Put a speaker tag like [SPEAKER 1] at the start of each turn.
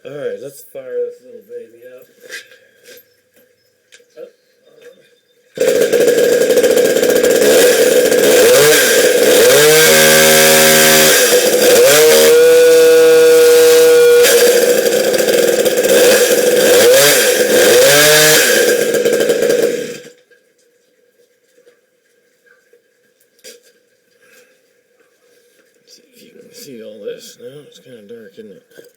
[SPEAKER 1] Alright, let's fire this little baby up. See if you can see all this now. It's kind of dark, isn't it?